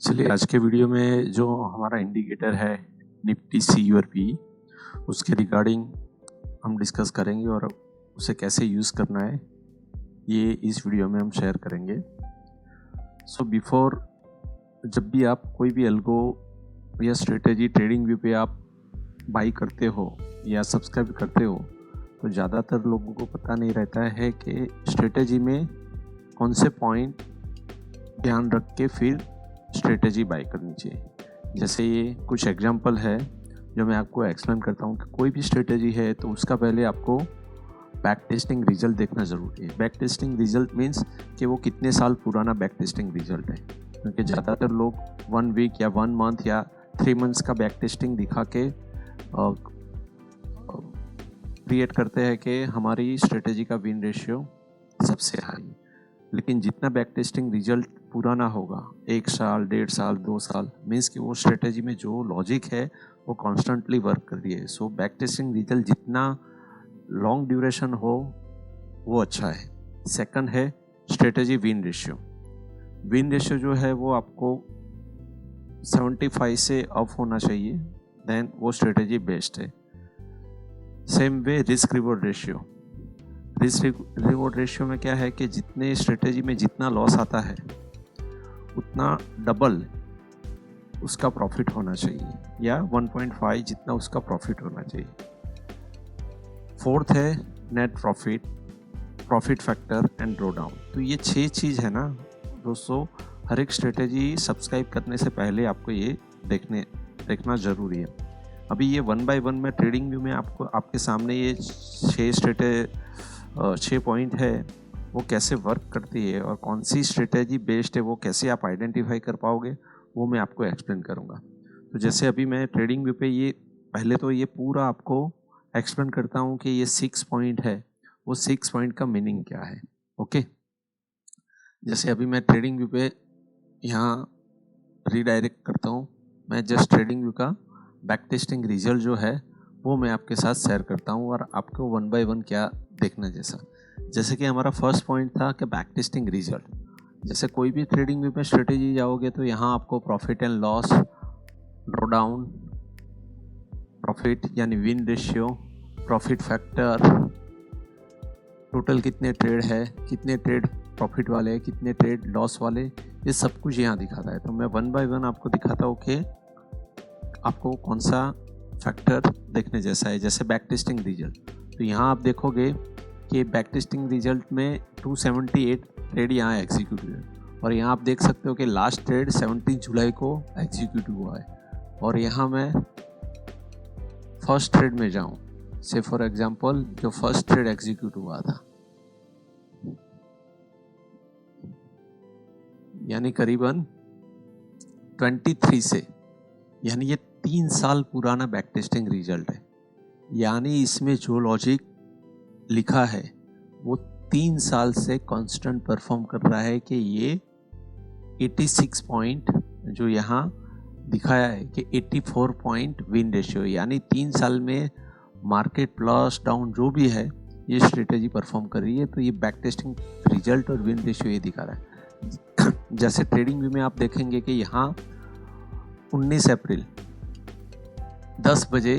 चलिए आज के वीडियो में जो हमारा इंडिकेटर है निफ्टी CURP उसके रिगार्डिंग हम डिस्कस करेंगे और उसे कैसे यूज़ करना है ये इस वीडियो में हम शेयर करेंगे। सो बिफोर जब भी आप कोई भी एल्गो या स्ट्रेटेजी ट्रेडिंग व्यू पे आप बाई करते हो या सब्सक्राइब करते हो तो ज़्यादातर लोगों को पता नहीं रहता है कि स्ट्रेटेजी में कौन से पॉइंट ध्यान रख के फिर स्ट्रेटेजी बाय करनी चाहिए। जैसे ये कुछ एग्जांपल है जो मैं आपको एक्सप्लेन करता हूँ कि कोई भी स्ट्रेटेजी है तो उसका पहले आपको बैक टेस्टिंग रिजल्ट देखना ज़रूरी है। बैक टेस्टिंग रिजल्ट मीन्स कि वो कितने साल पुराना बैक टेस्टिंग रिजल्ट है, क्योंकि ज़्यादातर लोग 1 वीक या 1 मंथ या 3 मंथ्स का बैक टेस्टिंग दिखा के क्रिएट करते हैं कि हमारी स्ट्रेटेजी का विन रेशियो सबसे हाई। लेकिन जितना बैक टेस्टिंग रिजल्ट पुराना होगा 1 साल 1.5 साल 2 साल मीन्स कि वो स्ट्रेटेजी में जो लॉजिक है वो कॉन्स्टेंटली वर्क कर रही है। सो बैक टेस्टिंग रिजल्ट जितना लॉन्ग ड्यूरेशन हो वो अच्छा है। सेकंड है strategy win ratio. Win ratio जो है वो आपको 75 से अप होना चाहिए, देन वो स्ट्रेटेजी बेस्ट है। Same way risk reward ratio. Risk reward ratio में क्या है कि जितने स्ट्रेटेजी में जितना लॉस आता है उतना डबल उसका प्रॉफिट होना चाहिए या 1.5 जितना उसका प्रॉफिट होना चाहिए। फोर्थ है net profit, profit factor and draw down. तो ये 6 चीज़ है ना दोस्तों, हर एक स्ट्रेटेजी सब्सक्राइब करने से पहले आपको ये देखना ज़रूरी है। अभी ये 1 बाय 1 में ट्रेडिंग व्यू में आपके सामने ये 6 पॉइंट है वो कैसे वर्क करती है और कौन सी स्ट्रेटेजी बेस्ड है वो कैसे आप आइडेंटिफाई कर पाओगे वो मैं आपको एक्सप्लेन करूँगा। तो जैसे अभी मैं ट्रेडिंग व्यू पे ये पहले तो ये पूरा आपको एक्सप्लेन करता हूँ कि ये 6 पॉइंट है, वो 6 पॉइंट का मीनिंग क्या है। ओके, जैसे अभी मैं ट्रेडिंग व्यू पे यहाँ रीडायरेक्ट करता हूँ। मैं जस्ट ट्रेडिंग व्यू का बैक टेस्टिंग रिजल्ट जो है वो मैं आपके साथ शेयर करता हूँ और आपको 1 बाय 1 क्या देखना जैसे कि हमारा फर्स्ट पॉइंट था कि बैक टेस्टिंग रिजल्ट। जैसे कोई भी ट्रेडिंग व्यू में स्ट्रेटेजी जाओगे तो यहाँ आपको profit and loss, draw down, profit यानी win ratio, profit factor, total कितने ट्रेड है, कितने ट्रेड प्रॉफिट वाले हैं, कितने ट्रेड लॉस वाले, ये सब कुछ यहाँ दिखाता है। तो मैं 1 बाय 1 आपको दिखाता हूँ कि आपको कौन सा फैक्टर देखने जैसा है। जैसे बैक टेस्टिंग रिजल्ट, तो यहाँ आप देखोगे कि बैक टेस्टिंग रिजल्ट में 278 ट्रेड यहाँ एग्जीक्यूट हुए और यहाँ आप देख सकते हो कि लास्ट ट्रेड 17 जुलाई को एग्जीक्यूट हुआ है। और यहाँ मैं फर्स्ट ट्रेड में जाऊँ, से फॉर एग्जांपल जो फर्स्ट ट्रेड एग्जीक्यूट हुआ था यानी करीबन 23 से, यानी ये 3 साल पुराना बैक टेस्टिंग रिजल्ट है। यानी इसमें जो लॉजिक लिखा है वो 3 साल से कांस्टेंट परफॉर्म कर रहा है कि ये 86 पॉइंट जो यहाँ दिखाया है कि 84 पॉइंट विन रेशियो, यानी 3 साल में मार्केट प्लस डाउन जो भी है ये स्ट्रेटेजी परफॉर्म कर रही है। तो ये बैक टेस्टिंग रिजल्ट और विन रेशियो ये दिखा रहा है। जैसे ट्रेडिंग व्यू में आप देखेंगे कि यहाँ 19 अप्रैल 10 बजे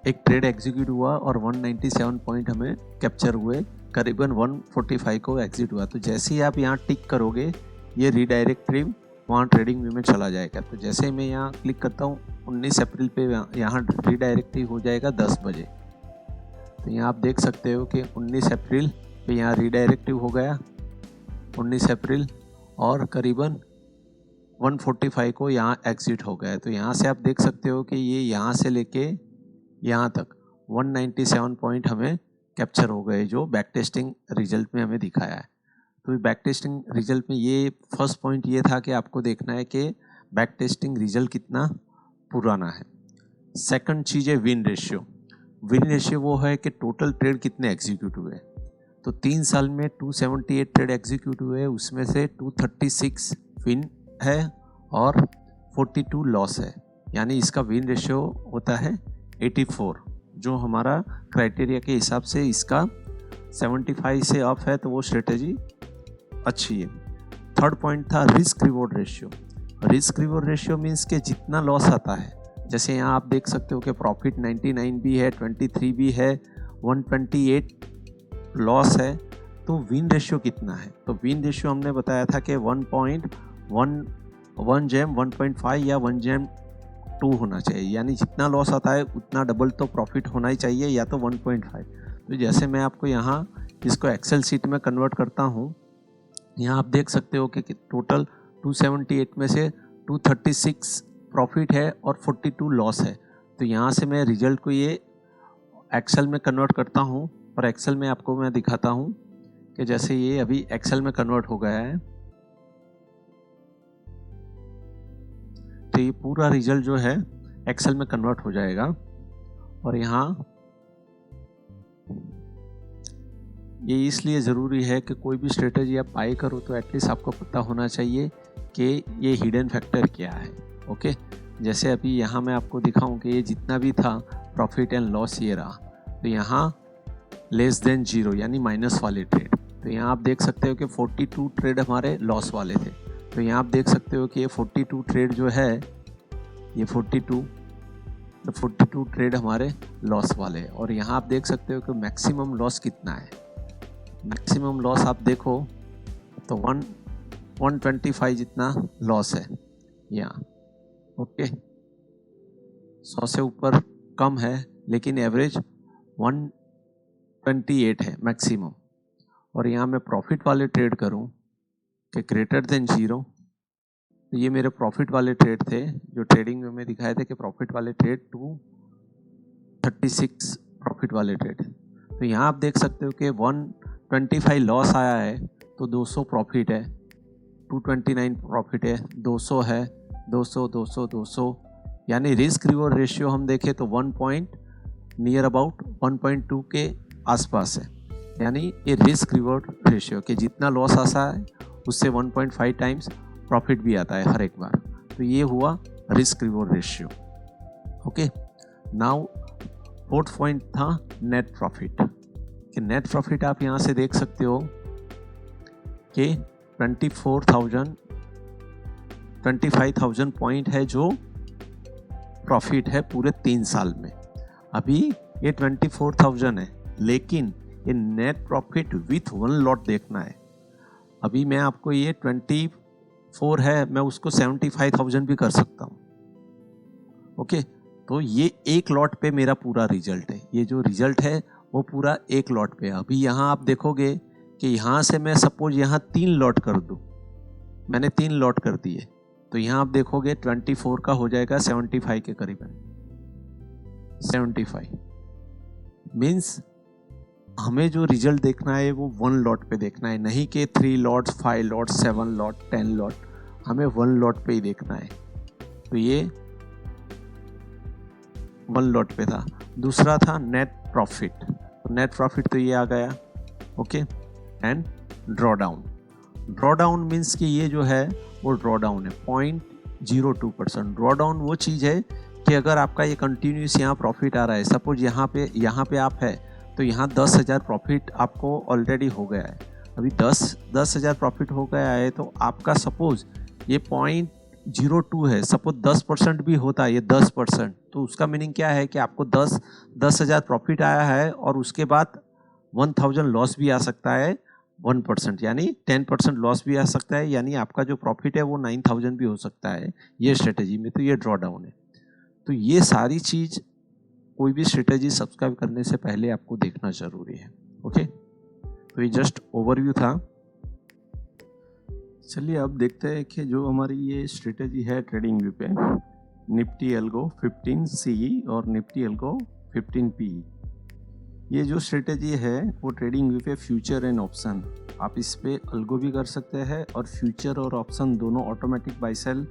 एक ट्रेड एग्जीक्यूट हुआ और 197 पॉइंट हमें कैप्चर हुए, करीबन 145 को एग्जिट हुआ। तो जैसे ही आप यहाँ टिक करोगे ये रीडायरेक्टिव वहाँ ट्रेडिंग व्यू में चला जाएगा। तो जैसे ही मैं यहाँ क्लिक करता हूँ 19 अप्रैल पे यहाँ रीडायरेक्टिव हो जाएगा 10 बजे। तो यहाँ आप देख सकते हो कि 19 अप्रैल पे यहाँ रीडायरेक्टिव हो गया 19 अप्रैल और करीबन 145 को यहाँ एग्जिट हो गया। तो यहाँ से आप देख सकते हो कि ये यहाँ से लेके यहाँ तक 197 पॉइंट हमें कैप्चर हो गए जो बैक टेस्टिंग रिजल्ट में हमें दिखाया है। तो बैक टेस्टिंग रिजल्ट में ये फर्स्ट पॉइंट ये था कि आपको देखना है कि बैक टेस्टिंग रिजल्ट कितना पुराना है। सेकंड चीज़ है विन रेशियो। विन रेशियो वो है कि टोटल ट्रेड कितने एग्जीक्यूट हुए। तो 3 साल में 278 ट्रेड एग्जीक्यूट हुए, उसमें से 236 विन है और 42 लॉस है, यानी इसका विन रेशियो होता है 84, जो हमारा क्राइटेरिया के हिसाब से इसका 75 से अप है तो वो स्ट्रेटेजी अच्छी है। थर्ड पॉइंट था risk reward ratio. Risk reward ratio means के जितना लॉस आता है, जैसे यहाँ आप देख सकते हो कि प्रॉफिट 99 भी है, 23 भी है, 128 लॉस है, तो विन रेशियो कितना है? तो विन रेशियो हमने बताया था कि 1 जेम 1.5 या 1 जेम 2 होना चाहिए, यानी जितना लॉस आता है उतना डबल तो प्रॉफिट होना ही चाहिए, या तो 1.5। तो जैसे मैं आपको यहाँ इसको एक्सेल शीट में कन्वर्ट करता हूँ, यहाँ आप देख सकते हो कि टोटल 278 में से 236 प्रॉफिट है और 42 लॉस है। तो यहाँ से मैं रिजल्ट को ये एक्सेल में कन्वर्ट करता हूँ, और एक्सेल में आपको मैं दिखाता हूँ कि जैसे ये अभी एक्सेल में कन्वर्ट हो गया है, तो ये पूरा रिजल्ट जो है एक्सेल में कन्वर्ट हो जाएगा। और यहाँ ये इसलिए ज़रूरी है कि कोई भी स्ट्रेटजी आप बाय करो तो एटलीस्ट आपको पता होना चाहिए कि ये हिडन फैक्टर क्या है। ओके, जैसे अभी यहाँ मैं आपको दिखाऊं कि ये जितना भी था प्रॉफिट एंड लॉस ये रहा, तो यहाँ लेस देन जीरो यानी माइनस वाले ट्रेड, तो यहाँ आप देख सकते हो कि 42 ट्रेड हमारे लॉस वाले थे। तो यहाँ आप देख सकते हो कि ये 42 ट्रेड जो है, ये 42 ट्रेड हमारे लॉस वाले, और यहाँ आप देख सकते हो कि मैक्सिमम लॉस कितना है। मैक्सिमम लॉस आप देखो तो 125 जितना लॉस है यहाँ। ओके, 100 से ऊपर कम है, लेकिन एवरेज 128 है मैक्सिमम। और यहाँ मैं प्रॉफिट वाले ट्रेड करूँ कि ग्रेटर देन जीरो, तो ये मेरे प्रॉफिट वाले ट्रेड थे जो ट्रेडिंग में दिखाए थे कि प्रॉफिट वाले ट्रेड 236 प्रॉफिट वाले ट्रेड। तो यहाँ आप देख सकते हो कि 125 लॉस आया है तो 200 प्रॉफिट है, 229 प्रॉफिट है, 200 है, 200, यानी रिस्क रिवॉर्ड रेशियो हम देखें तो 1.2 के आसपास है। यानी ये रिस्क रिवॉर्ड रेशियो कि जितना लॉस आता है उससे 1.5 टाइम्स प्रॉफिट भी आता है हर एक बार। तो ये हुआ risk reward ratio. Okay, now fourth point था नेट प्रॉफिट। कि नेट प्रॉफिट आप यहाँ से देख सकते हो कि 25,000 पॉइंट है जो प्रॉफिट है पूरे 3 साल में। अभी ये 24,000 है, लेकिन ये नेट प्रॉफिट विथ 1 लॉट देखना है। अभी मैं आपको ये 24 है, मैं उसको 75,000 भी कर सकता हूँ। ओके, तो ये एक लॉट पे मेरा पूरा रिजल्ट है। ये जो रिजल्ट है वो पूरा एक लॉट पे है। अभी यहाँ आप देखोगे कि यहाँ से मैं सपोज यहाँ 3 लॉट कर दूँ, मैंने 3 लॉट कर दिए, तो यहाँ आप देखोगे 24 का हो जाएगा 75 के करीबन। 75 मीन्स हमें जो रिजल्ट देखना है वो 1 लॉट पे देखना है, नहीं कि 3 लॉट्स, 5 लॉट, 7 लॉट, 10 लॉट, हमें 1 लॉट पे ही देखना है। तो ये 1 लॉट पे था। दूसरा था नेट प्रॉफिट। तो नेट प्रॉफिट तो ये आ गया। Okay, and draw down. Draw down means कि ये जो है वो ड्रॉ डाउन है 0.02%। ड्रॉ डाउन वो चीज़ है कि अगर आपका ये कंटिन्यूस यहाँ प्रॉफिट आ रहा है, सपोज यहाँ पे आप है तो यहाँ 10,000 प्रॉफिट आपको ऑलरेडी हो गया है। अभी 10,000 प्रॉफिट हो गया है, तो आपका सपोज ये 0.02 है, सपोज 10% भी होता है ये 10%, तो उसका मीनिंग क्या है कि आपको 10,000 प्रॉफिट आया है और उसके बाद 1,000 लॉस भी आ सकता है 1%, यानी 10% लॉस भी आ सकता है, यानी आपका जो प्रॉफिट है वो 9,000 भी हो सकता है ये स्ट्रेटेजी में। तो ये ड्रॉ डाउन है। तो ये सारी चीज़ कोई भी स्ट्रेटेजी सब्सक्राइब करने से पहले आपको देखना ज़रूरी है। ओके, तो ये जस्ट ओवरव्यू था। चलिए अब देखते हैं कि जो हमारी ये स्ट्रेटेजी है ट्रेडिंग व्यू पे, निफ्टी एल्गो 15 CE और निफ्टी एल्गो 15 PE, ये जो स्ट्रेटेजी है वो ट्रेडिंग व्यू पे फ्यूचर एंड ऑप्शन, आप इस पे अल्गो भी कर सकते हैं और फ्यूचर और ऑप्शन दोनों ऑटोमेटिक बाय सेल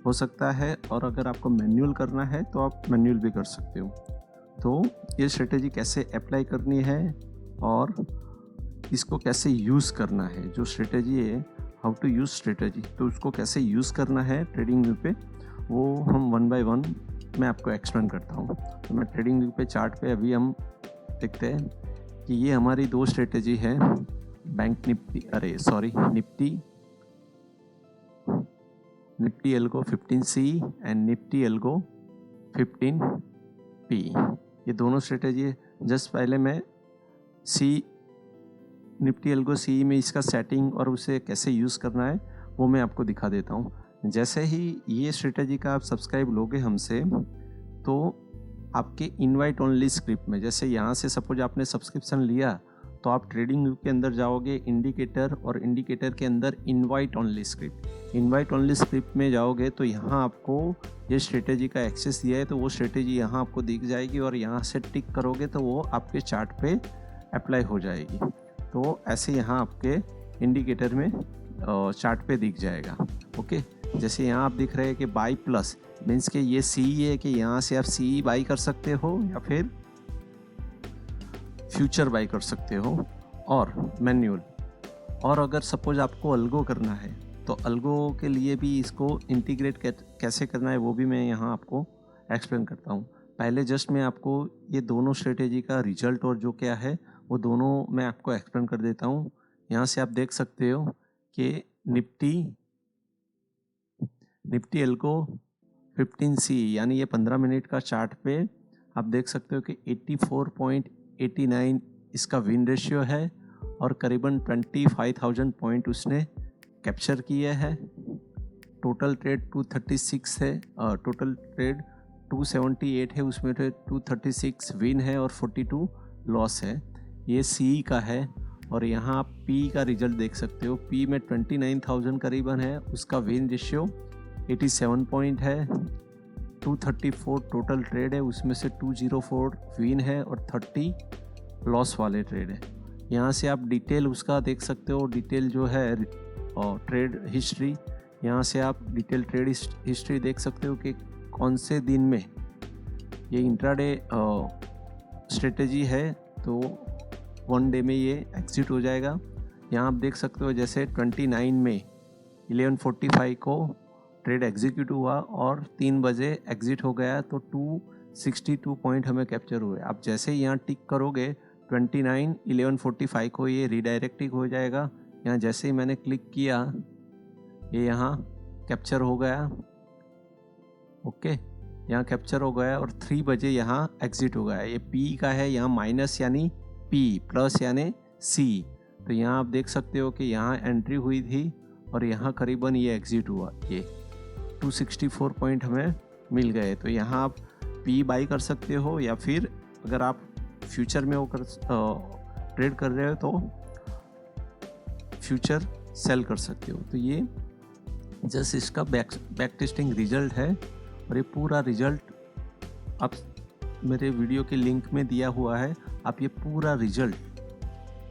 हो सकता है, और अगर आपको मैन्युअल करना है तो आप मैन्युअल भी कर सकते हो। तो ये स्ट्रेटेजी कैसे अप्लाई करनी है और इसको कैसे यूज़ करना है, जो स्ट्रेटेजी है हाउ टू यूज़ स्ट्रेटेजी, तो उसको कैसे यूज़ करना है ट्रेडिंग व्यू पे, वो हम 1 बाय 1 मैं आपको एक्सप्लेन करता हूँ। तो मैं ट्रेडिंग व्यू पे चार्ट पे अभी हम देखते हैं कि ये हमारी 2 स्ट्रेटेजी है, Nifty Nifty algo 15C and Nifty algo 15P, ये दोनों स्ट्रेटेजी है। जस्ट पहले मैं निफ्टी एल्गो सी में इसका सेटिंग और उसे कैसे यूज़ करना है वो मैं आपको दिखा देता हूँ। जैसे ही ये स्ट्रेटेजी का आप सब्सक्राइब लोगे हमसे, तो आपके इनवाइट ओनली स्क्रिप्ट में, जैसे यहाँ से सपोज आपने सब्सक्रिप्शन लिया तो आप ट्रेडिंग व्यू के अंदर जाओगे, इंडिकेटर, और इंडिकेटर के अंदर इनवाइट ओनली स्क्रिप्ट में जाओगे तो यहाँ आपको ये स्ट्रेटेजी का एक्सेस दिया है, तो वो स्ट्रेटेजी यहाँ आपको दिख जाएगी और यहाँ से टिक करोगे तो वो आपके चार्ट पे अप्लाई हो जाएगी। तो ऐसे यहाँ आपके इंडिकेटर में चार्ट पे दिख जाएगा। ओके, जैसे यहाँ आप दिख रहे हैं कि बाई प्लस मीन्स कि ये सी है कि यहाँ से आप सी बाई कर सकते हो या फिर फ्यूचर बाई कर सकते हो और मैन्युअल। और अगर सपोज आपको अल्गो करना है तो अल्गो के लिए भी इसको इंटीग्रेट कैसे करना है वो भी मैं यहाँ आपको एक्सप्लेन करता हूँ। पहले जस्ट मैं आपको ये दोनों स्ट्रेटेजी का रिजल्ट और जो क्या है वो दोनों मैं आपको एक्सप्लेन कर देता हूँ। यहाँ से आप देख सकते हो कि निफ्टी एल्गो 15C यानी ये 15 मिनट का चार्ट पे आप देख सकते हो कि 84.89 इसका विन रेशियो है और करीबन 25,000 पॉइंट उसने कैप्चर किए हैं। टोटल ट्रेड 236 है, टोटल ट्रेड 278 है, उसमें 236 विन है और 42 लॉस है। ये सी का है। और यहाँ आप पी का रिजल्ट देख सकते हो। पी में 29,000 करीबन है, उसका विन रेशियो 87 पॉइंट है। 234 टोटल ट्रेड है, उसमें से 204 विन है और 30 लॉस वाले ट्रेड है। यहाँ से आप डिटेल उसका देख सकते हो, डिटेल जो है और ट्रेड हिस्ट्री, यहाँ से आप डिटेल ट्रेड हिस्ट्री देख सकते हो कि कौन से दिन में ये इंट्राडे स्ट्रेटेजी है, तो 1 डे में ये एग्जिट हो जाएगा। यहाँ आप देख सकते हो जैसे 29 में 11:45 को ट्रेड एग्जीक्यूट हुआ और 3 बजे एग्जिट हो गया, तो 262 पॉइंट हमें कैप्चर हुए। आप जैसे ही यहाँ टिक करोगे 29 11:45 को ये रीडायरेक्टिंग हो जाएगा। यहाँ जैसे ही मैंने क्लिक किया ये यहाँ कैप्चर हो गया। ओके, यहाँ कैप्चर हो गया और 3 बजे यहाँ एग्जिट हो गया। ये पी का है, यहाँ माइनस यानी पी, प्लस यानी सी। तो यहाँ आप देख सकते हो कि यहाँ एंट्री हुई थी और यहाँ करीबन ये एग्जिट हुआ। ये 264 पॉइंट हमें मिल गए। तो यहाँ आप पी बाई कर सकते हो या फिर अगर आप फ्यूचर में वो ट्रेड कर रहे हो तो फ्यूचर सेल कर सकते हो। तो ये जस्ट इसका बैक टेस्टिंग रिजल्ट है और ये पूरा रिजल्ट आप मेरे वीडियो के लिंक में दिया हुआ है। आप ये पूरा रिजल्ट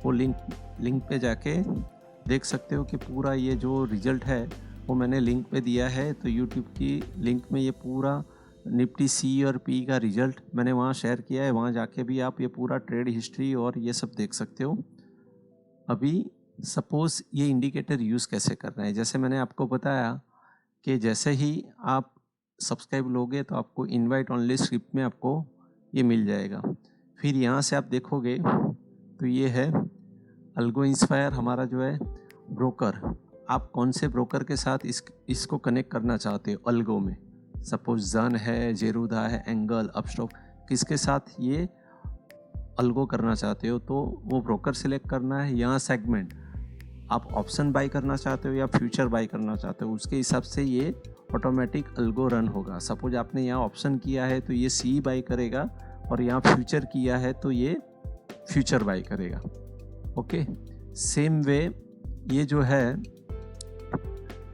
वो लिंक पे जाके देख सकते हो कि पूरा ये जो रिजल्ट है वो मैंने लिंक पे दिया है। तो यूट्यूब की लिंक में ये पूरा निफ्टी सी और पी का रिजल्ट मैंने वहाँ शेयर किया है। वहाँ जाके भी आप ये पूरा ट्रेड हिस्ट्री और ये सब देख सकते हो। अभी सपोज़ ये इंडिकेटर यूज़ कैसे करना है, जैसे मैंने आपको बताया कि जैसे ही आप सब्सक्राइब लोगे तो आपको इनवाइट ओनली स्क्रिप्ट में आपको ये मिल जाएगा। फिर यहाँ से आप देखोगे तो ये है अल्गो इंस्पायर हमारा जो है ब्रोकर। आप कौन से ब्रोकर के साथ इसको कनेक्ट करना चाहते हो अल्गो में, सपोज जन है, जेरूदा है, एंगल, अपस्टॉक, किसके साथ ये अल्गो करना चाहते हो तो वो ब्रोकर सिलेक्ट करना है। यहाँ सेगमेंट आप ऑप्शन बाई करना चाहते हो या फ्यूचर बाई करना चाहते हो, उसके हिसाब से ये ऑटोमेटिक अल्गो रन होगा। सपोज आपने यहाँ ऑप्शन किया है तो ये सी बाई करेगा और यहाँ फ्यूचर किया है तो ये फ्यूचर बाई करेगा। ओके, सेम वे ये जो है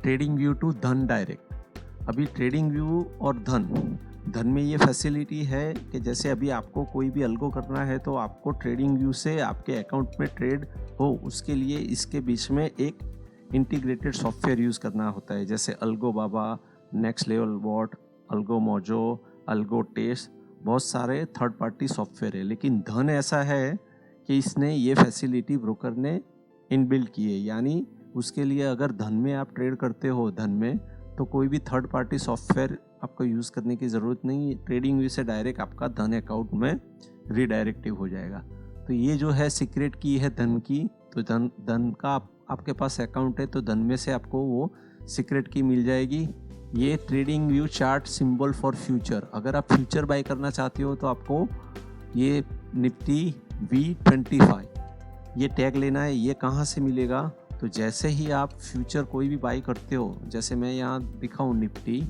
ट्रेडिंग व्यू टू धन डायरेक्ट। अभी ट्रेडिंग व्यू और धन में ये फैसिलिटी है कि जैसे अभी आपको कोई भी अल्गो करना है तो आपको ट्रेडिंग व्यू से आपके अकाउंट में ट्रेड हो, उसके लिए इसके बीच में एक इंटीग्रेटेड सॉफ्टवेयर यूज़ करना होता है, जैसे algo Baba, next level bot, algo mojo, algo test, बहुत सारे थर्ड पार्टी सॉफ्टवेयर है। लेकिन धन ऐसा है कि इसने ये फैसिलिटी ब्रोकर ने इनबिल्ट की है, यानी उसके लिए अगर धन में आप ट्रेड करते हो धन में, तो कोई भी थर्ड पार्टी सॉफ्टवेयर आपको यूज़ करने की ज़रूरत नहीं है। ट्रेडिंग व्यू से डायरेक्ट आपका धन अकाउंट में रीडायरेक्टिव हो जाएगा। तो ये जो है सीक्रेट की है धन की। तो धन का आपके पास अकाउंट है तो धन में से आपको वो सीक्रेट की मिल जाएगी। ये trading view chart symbol for future, अगर आप फ्यूचर बाय करना चाहते हो तो आपको ये निफ्टी V25 ये टैग लेना है। ये कहाँ से मिलेगा? तो जैसे ही आप फ्यूचर कोई भी बाई करते हो, जैसे मैं यहाँ दिखाऊं निफ्टी,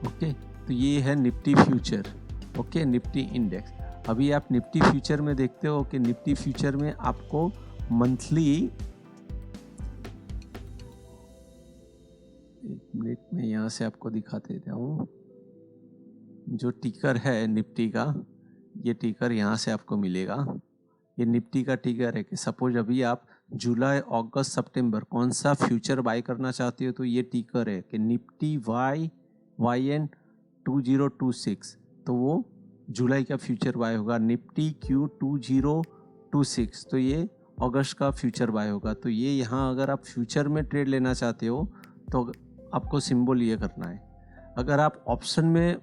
ओके, तो ये है Nifty future, okay, Nifty index. अभी आप निफ्टी फ्यूचर में देखते हो कि निफ्टी फ्यूचर में आपको मंथली, एक मिनट में यहाँ से आपको दिखा देता हूँ, जो टिकर है निफ्टी का, ये टिकर यहाँ से आपको मिलेगा। ये निफ्टी का टिकर है कि सपोज अभी आप जुलाई, अगस्त, सितंबर कौन सा फ्यूचर बाय करना चाहते हो तो ये टिकर है कि निफ्टी YN 2026, तो वो जुलाई का फ्यूचर बाय होगा। निफ्टी Q 2026, तो ये अगस्त का फ्यूचर बाय होगा। तो ये यहाँ अगर आप फ्यूचर में ट्रेड लेना चाहते हो तो आपको सिंबल ये करना है। अगर आप ऑप्शन में,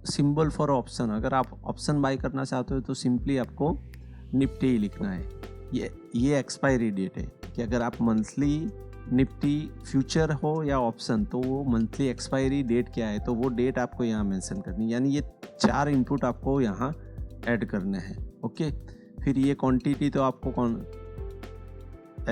सिंबल फॉर ऑप्शन, अगर आप ऑप्शन बाय करना चाहते हो तो सिंपली आपको निफ्टी ही लिखना है। ये एक्सपायरी डेट है कि अगर आप मंथली निफ्टी फ्यूचर हो या ऑप्शन, तो वो मंथली एक्सपायरी डेट क्या है तो वो डेट आपको यहाँ मेंशन करनी है। यानी ये 4 इनपुट आपको यहाँ ऐड करने हैं, ओके। फिर ये क्वांटिटी तो आपको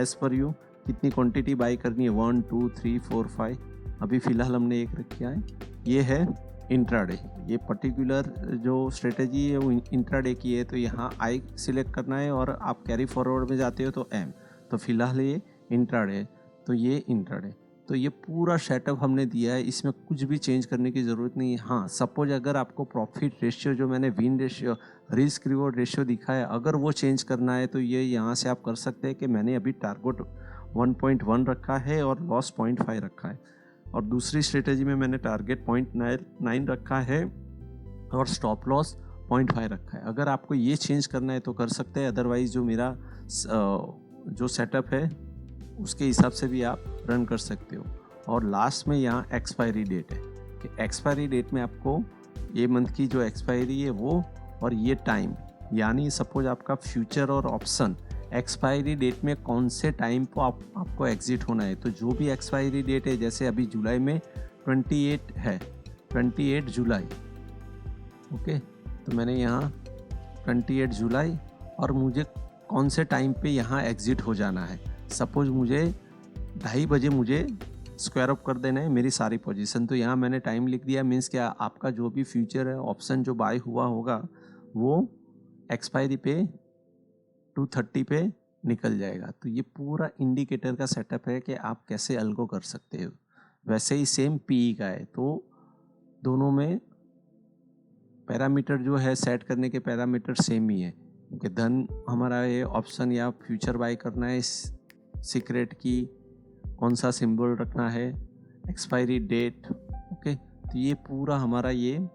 एज पर यू कितनी क्वांटिटी बाय करनी है, 1 2 3 4 5, अभी फ़िलहाल हमने एक रखा है। ये है इंट्राडे, ये पर्टिकुलर जो स्ट्रेटेजी है वो इंट्राडे की है, तो यहाँ आई सिलेक्ट करना है और आप कैरी फॉरवर्ड में जाते हो तो एम, तो फिलहाल ये इंट्राडे, तो ये इंट्राडे। तो ये पूरा सेटअप हमने दिया है, इसमें कुछ भी चेंज करने की ज़रूरत नहीं है। हाँ, सपोज अगर आपको प्रॉफिट रेशियो, जो मैंने win ratio, risk reward ratio दिखाया, अगर वो चेंज करना है तो ये यहाँ से आप कर सकते हैं कि मैंने अभी टारगेट 1.1 रखा है और लॉस 0.5 रखा है, और दूसरी स्ट्रेटेजी में मैंने टारगेट 0.9 रखा है और स्टॉप लॉस 0.5 रखा है। अगर आपको ये चेंज करना है तो कर सकते हैं, अदरवाइज़ जो मेरा जो सेटअप है उसके हिसाब से भी आप रन कर सकते हो। और लास्ट में यहाँ एक्सपायरी डेट है कि एक्सपायरी डेट में आपको ये मंथ की जो एक्सपायरी है वो, और ये टाइम, यानी सपोज आपका फ्यूचर और ऑप्शन एक्सपायरी डेट में कौन से टाइम को आपको एग्जिट होना है, तो जो भी एक्सपायरी डेट है, जैसे अभी जुलाई में 28 है, 28 जुलाई, ओके, तो मैंने यहाँ 28 जुलाई, और मुझे कौन से टाइम पे यहाँ एग्जिट हो जाना है। सपोज मुझे 2:30 बजे मुझे स्क्वायर अप कर देना है मेरी सारी पोजीशन, तो यहाँ मैंने टाइम लिख दिया। मीन्स क्या, आपका जो भी फ्यूचर है, ऑप्शन जो बाय हुआ होगा वो एक्सपायरी पे 2:30 पे निकल जाएगा। तो ये पूरा इंडिकेटर का सेटअप है कि आप कैसे अल्गो कर सकते हो। वैसे ही सेम पीई का है, तो दोनों में पैरामीटर जो है सेट करने के पैरामीटर सेम ही है कि धन हमारा ये ऑप्शन या फ्यूचर बाय करना है, सीक्रेट की कौन सा सिंबल रखना है, एक्सपायरी डेट, ओके। तो ये पूरा हमारा ये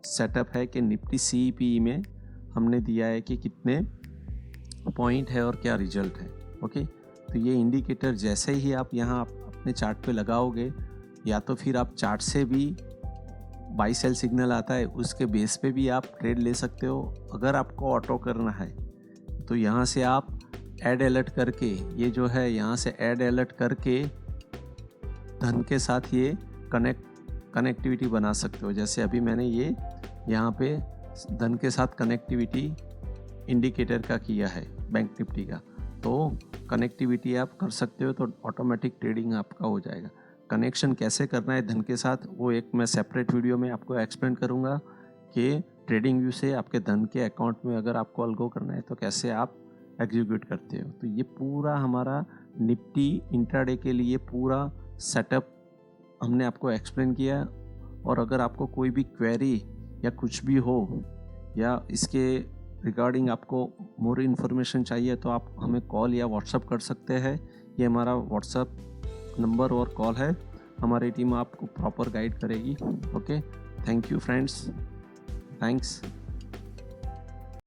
सेटअप है कि निफ्टी CPE में हमने दिया है कि कितने पॉइंट है और क्या रिजल्ट है, ओके। तो ये इंडिकेटर जैसे ही आप यहाँ अपने चार्ट पे लगाओगे, या तो फिर आप चार्ट से भी बाई सेल सिग्नल आता है उसके बेस पे भी आप ट्रेड ले सकते हो। अगर आपको ऑटो करना है तो यहाँ से आप ऐड अलर्ट करके, ये जो है यहाँ से ऐड अलर्ट करके धन के साथ ये कनेक्टिविटी बना सकते हो। जैसे अभी मैंने ये यहाँ पे धन के साथ कनेक्टिविटी इंडिकेटर का किया है बैंक निफ्टी का, तो कनेक्टिविटी आप कर सकते हो, तो ऑटोमेटिक ट्रेडिंग आपका हो जाएगा। कनेक्शन कैसे करना है धन के साथ, वो एक मैं सेपरेट वीडियो में आपको एक्सप्लेन करूँगा कि ट्रेडिंग व्यू से आपके धन के अकाउंट में अगर आपको अल्गो करना है तो कैसे आप एग्जीक्यूट करते हो। तो ये पूरा हमारा निफ्टी इंट्राडे के लिए पूरा सेटअप हमने आपको एक्सप्लेन किया। और अगर आपको कोई भी क्वेरी या कुछ भी हो, या इसके रिगार्डिंग आपको मोर इन्फॉर्मेशन चाहिए, तो आप हमें कॉल या व्हाट्सअप कर सकते हैं। ये हमारा व्हाट्सअप नंबर और कॉल है, हमारी टीम आपको प्रॉपर गाइड करेगी, okay. Thank you friends, thanks.